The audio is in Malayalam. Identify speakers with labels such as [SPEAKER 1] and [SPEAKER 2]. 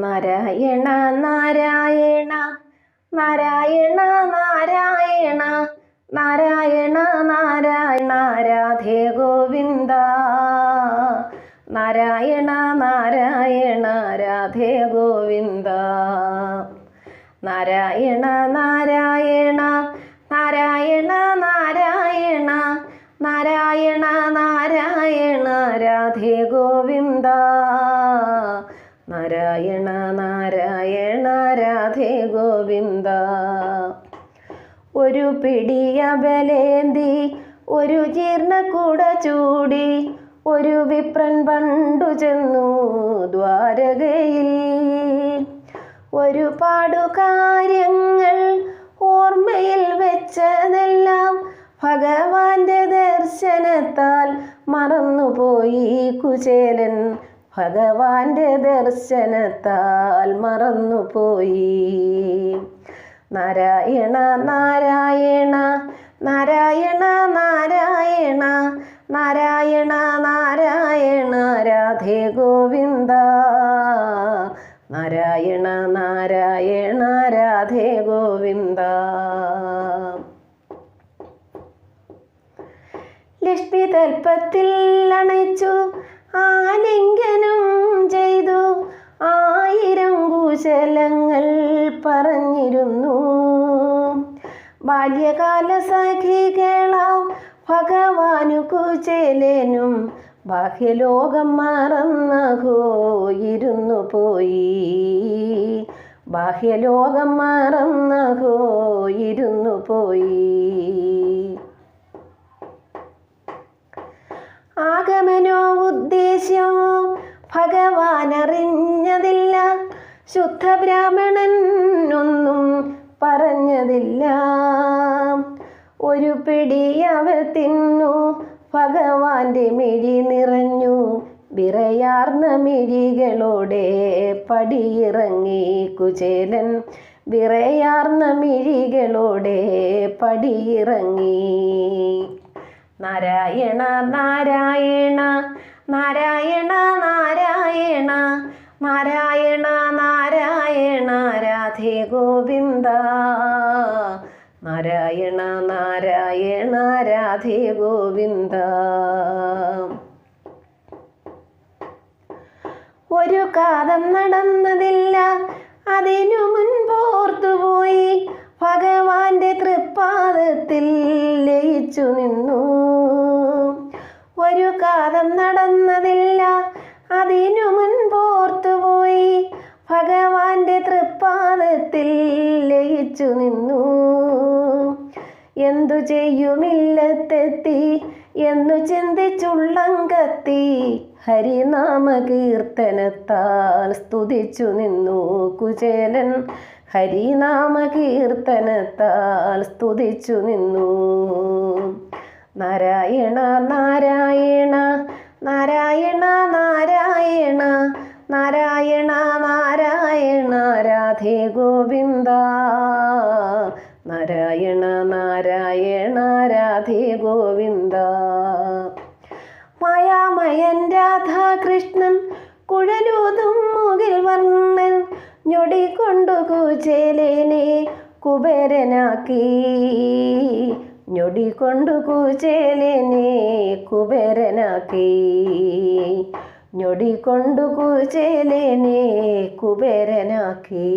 [SPEAKER 1] നാരായണ നാരായണ നാരായണ നാരായണ നാരായണ നാരായണ രാധേ ഗോവിന്ദ. നാരായണ നാരായണ രാധേ ഗോവിന്ദ. നാരായണ നാരായണ നാരായണ നാരായണ നാരായണ നാരായണ രാധേ ഗോവിന്ദ. നാരായണ നാരായണ രാധേ ഗോവിന്ദ. ഒരു പിടിയബലേന്തി ഒരു ജീർണക്കുട ചൂടി ഒരു വിപ്രൻ പണ്ടു ചെന്നു ദ്വാരകയിൽ. ഒരുപാടു കാര്യങ്ങൾ ഓർമ്മയിൽ വെച്ചതെല്ലാം ഭഗവാന്റെ ദർശനത്താൽ മറന്നുപോയി കുചേലൻ. ഭഗവാന്റെ ദർശനത്താൽ മറന്നുപോയി. നാരായണ നാരായണ നാരായണ നാരായണ നാരായണ നാരായണ രാധേ ഗോവിന്ദ. നാരായണ നാരായണ രാധേ ഗോവിന്ദ. ലക്ഷ്മി തൽപ്പത്തിൽ അണച്ചു ആലിംഗനം ചെയ്തു 1000 കുശലങ്ങൾ പറഞ്ഞിരുന്നു. ബാല്യകാല സഖികളാം ഭഗവാനു കുചേലനും ബാഹ്യലോകം മറന്നഹോ ഇരുന്നു പോയി. ബാഹ്യലോകം മറന്നഹോ ഇരുന്നു പോയി. ആഗമനോ ഉദ്ദേശ്യമോ ഭഗവാൻ അറിഞ്ഞതില്ല. ശുദ്ധ ബ്രാഹ്മണൻ ഒന്നും പറഞ്ഞതില്ല. ഒരു പിടി അവർ തിന്നു ഭഗവാന്റെ മിഴി നിറഞ്ഞു. വിറയാർന്ന മിഴികളോടെ പടിയിറങ്ങി കുചേലൻ. വിറയാർന്ന മിഴികളോടെ പടിയിറങ്ങി. നാരായണ നാരായണ നാരായണ നാരായണ നാരായണ നാരായണ രാധേ ഗോവിന്ദ. നാരായണ നാരായണ രാധേ ഗോവിന്ദ. ഒരു കാതം നടന്നതില്ല, അതിനു മുൻപോർത്തുപോയി ഭഗവാന്റെ തൃപ്പാദത്തിൽ ലയിച്ചു നിന്നു. ഒരു കാതം നടന്നതില്ല, അതിനു മുൻപോർത്തുപോയി ഭഗവാന്റെ തൃപ്പാദത്തിൽ ലയിച്ചു നിന്നു. എന്തു ചെയ്യുമില്ലത്തെത്തി എന്നു ചിന്തിച്ചുള്ളം കത്തി ഹരിനാമ കീർത്തനത്താൽ സ്തുതിച്ചു നിന്നു കുചേലൻ. ഹരിനാമ കീർത്തനത്താൽ സ്തുതിച്ചു നിന്നു. നാരായണ നാരായണ നാരായണ നാരായണ നാരായണ നാരായണ രാധേ ഗോവിന്ദ. നാരായണ നാരായണ രാധേ ഗോവിന്ദ. മായാമയൻ രാധാകൃഷ്ണൻ കുഴലൂതും മുകിൽ വർണ്ണൻ ഞൊടികൊണ്ടു കുചേലനെ കുബേരനാക്കി. ഞൊടികൊണ്ടു കുചേലനെ കുബേരനാക്കി. ഞൊടികൊണ്ടു കുചേലനെ കുബേരനാക്കി.